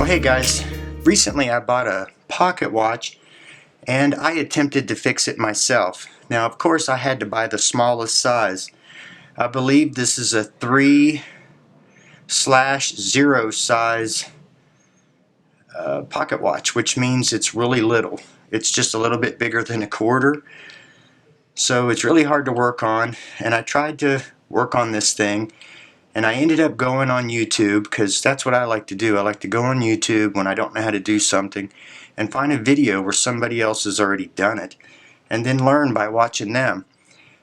Well, hey guys, recently I bought a pocket watch and I attempted to fix it myself. Now, of course, I had to buy the smallest size. I believe this is a 3/0 size pocket watch, which means it's really little. It's just a little bit bigger than a quarter. So it's really hard to work on, and I tried to work on this thing, and I ended up going on YouTube, because that's what I like to do. I like to go on YouTube when I don't know how to do something and find a video where somebody else has already done it and then learn by watching them.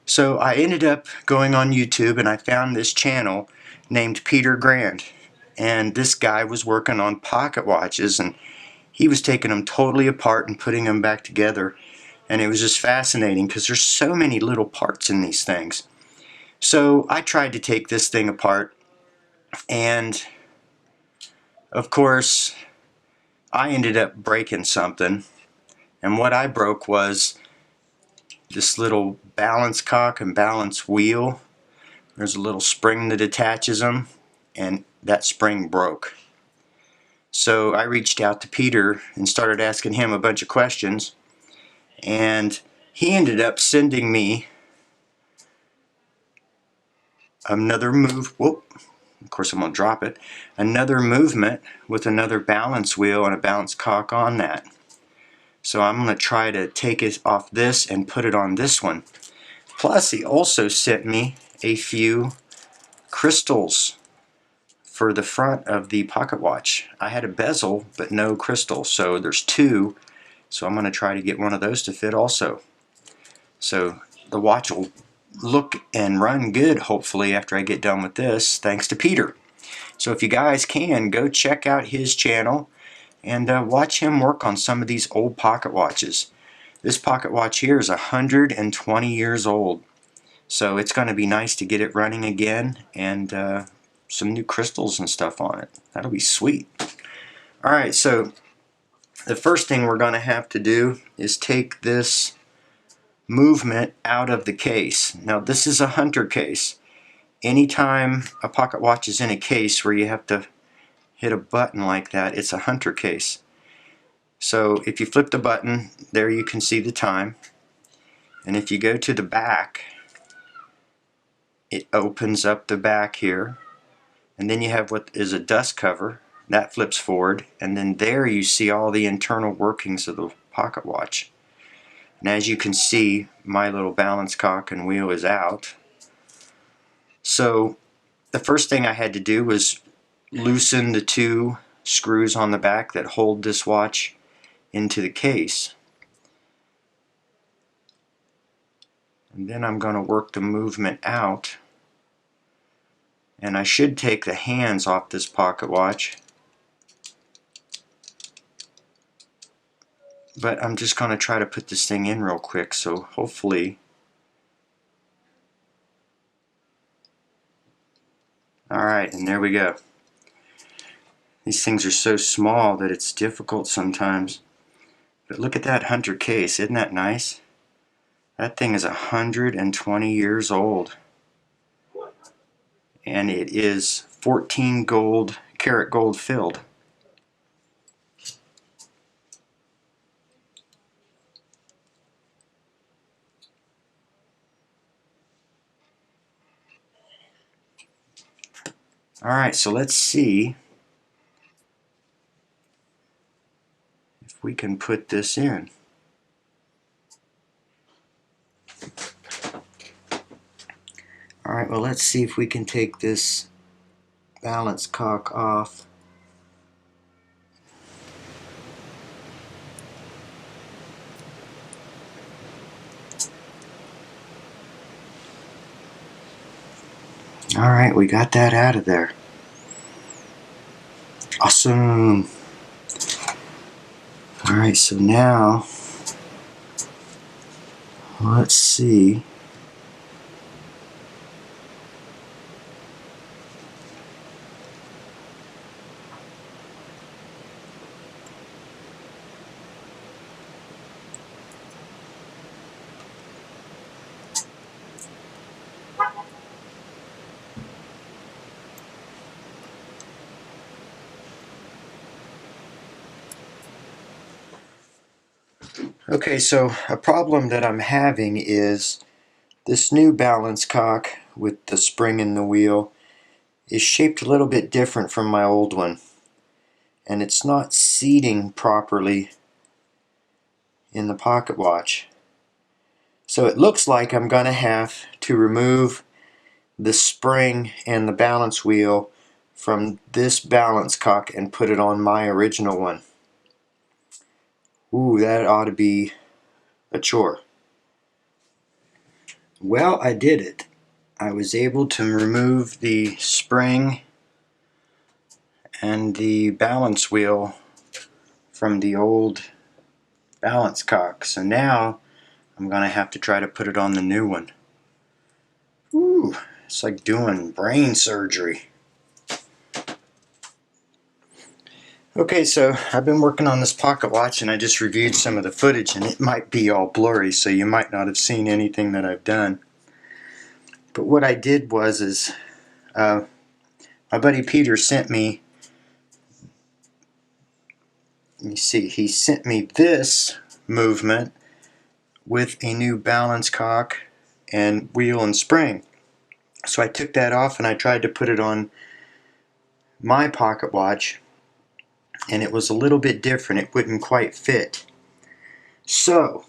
So I ended up going on YouTube and I found this channel named Peter Grande, and this guy was working on pocket watches, and he was taking them totally apart and putting them back together, and it was just fascinating because there's so many little parts in these things. So I tried to take this thing apart, and of course I ended up breaking something, and what I broke was this little balance cock and balance wheel. There's a little spring that attaches them, and that spring broke. So I reached out to Peter and started asking him a bunch of questions, and he ended up sending me another of course I'm going to drop it, another movement with another balance wheel and a balance cock on that. So I'm going to try to take it off this and put it on this one. Plus he also sent me a few crystals for the front of the pocket watch. I had a bezel but no crystal, so there's two, so I'm going to try to get one of those to fit also. So the watch will look and run good hopefully after I get done with this, thanks to Peter. So if you guys can, go check out his channel and watch him work on some of these old pocket watches. This pocket watch here is 120 years old, so it's going to be nice to get it running again, and some new crystals and stuff on it. That'll be sweet. Alright, so the first thing we're going to have to do is take this movement out of the case. Now this is a hunter case. Anytime a pocket watch is in a case where you have to hit a button like that, it's a hunter case. So if you flip the button, there you can see the time, and if you go to the back, it opens up the back here, and then you have what is a dust cover that flips forward, and then there you see all the internal workings of the pocket watch. And as you can see, my little balance cock and wheel is out. So the first thing I had to do was loosen the two screws on the back that hold this watch into the case. And then I'm going to work the movement out. And I should take the hands off this pocket watch, but I'm just going to try to put this thing in real quick, so hopefully. Alright, and there we go. These things are so small that it's difficult sometimes. But look at that hunter case, isn't that nice? That thing is 120 years old. And it is 14 karat gold filled. Alright, so let's see if we can put this in. Alright, well let's see if we can take this balance cock off. Alright, we got that out of there. Awesome. Alright, so now let's see. Okay, so a problem that I'm having is this new balance cock with the spring in the wheel is shaped a little bit different from my old one, and it's not seating properly in the pocket watch. So it looks like I'm going to have to remove the spring and the balance wheel from this balance cock and put it on my original one. Ooh, that ought to be a chore. Well, I did it. I was able to remove the spring and the balance wheel from the old balance cock. So now I'm going to have to try to put it on the new one. Ooh, it's like doing brain surgery. Okay, so I've been working on this pocket watch and I just reviewed some of the footage, and it might be all blurry, so you might not have seen anything that I've done. But what I did was my buddy Peter sent me, you see, he sent me this movement with a new balance cock and wheel and spring. So I took that off and I tried to put it on my pocket watch, and it was a little bit different. It wouldn't quite fit. So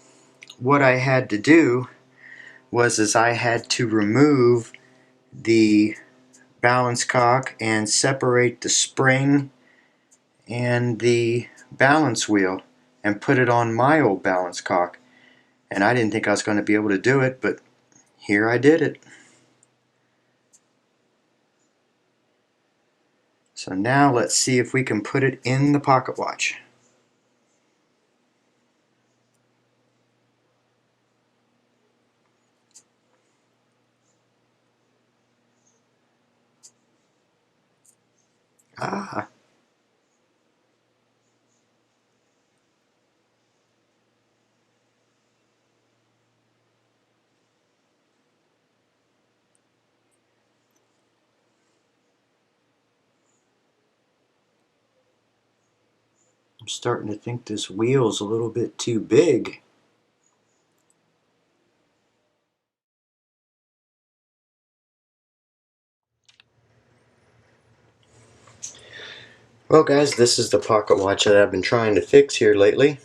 what I had to do was I had to remove the balance cock and separate the spring and the balance wheel and put it on my old balance cock. And I didn't think I was going to be able to do it, but here I did it. So now let's see if we can put it in the pocket watch. Ah, I'm starting to think this wheel's a little bit too big. Well guys, this is the pocket watch that I've been trying to fix here lately.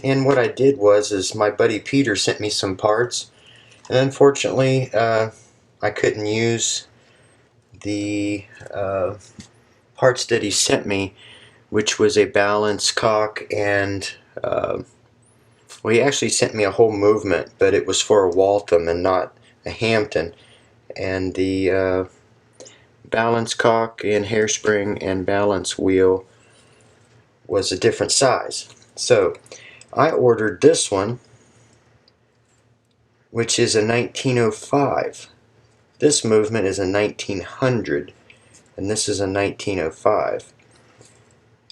And what I did was my buddy Peter sent me some parts, and unfortunately I couldn't use the parts that he sent me, which was a balance cock and well, he actually sent me a whole movement, but it was for a Waltham and not a Hampden, and the balance cock and hairspring and balance wheel was a different size. So I ordered this one, which is a 1905. This movement is a 1900, and this is a 1905.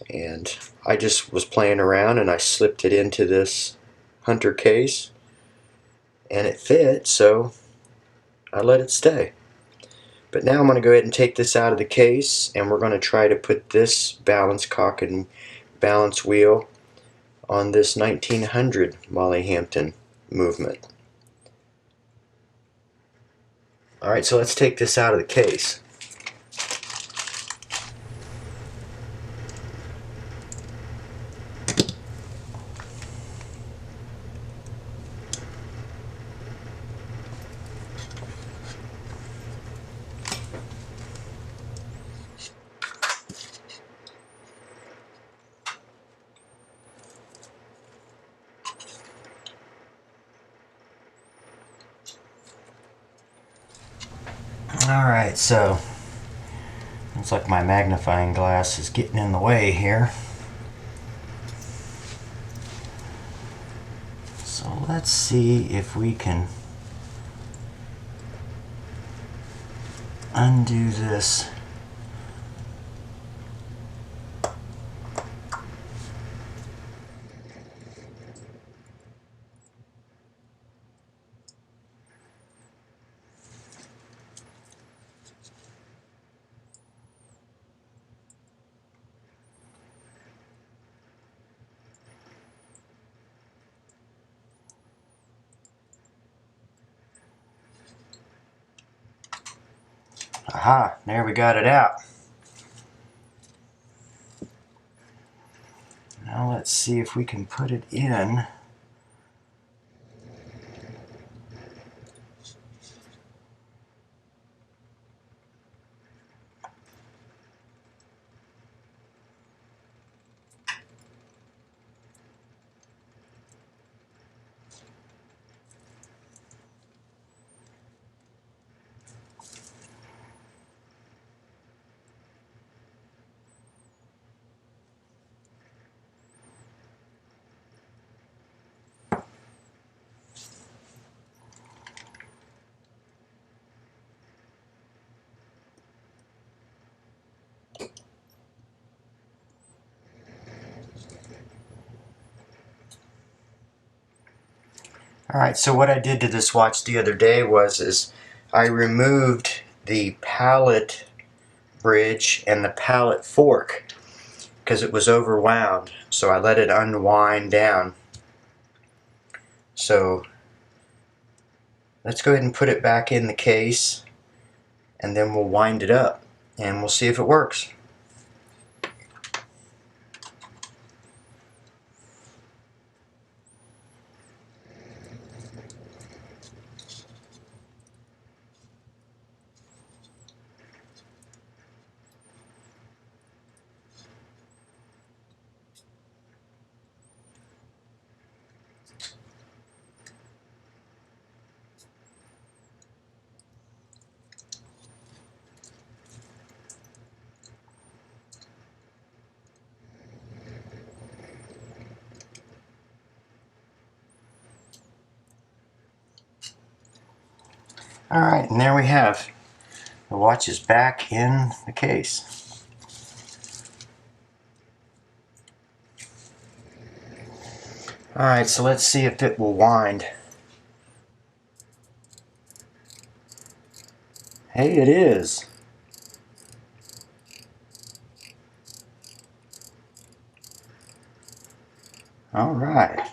And I just was playing around and I slipped it into this hunter case and it fit, so I let it stay. But now I'm going to go ahead and take this out of the case, and we're going to try to put this balance cock and balance wheel on this 1900 Molly Hampden movement. Alright, so let's take this out of the case. Alright, so looks like my magnifying glass is getting in the way here. So let's see if we can undo this. Aha, there we got it out. Now let's see if we can put it in. Alright, so what I did to this watch the other day was I removed the pallet bridge and the pallet fork because it was overwound, so I let it unwind down. So let's go ahead and put it back in the case, and then we'll wind it up and we'll see if it works. Alright, and there we have the watch is back in the case. Alright, so let's see if it will wind. Hey, it is. Alright.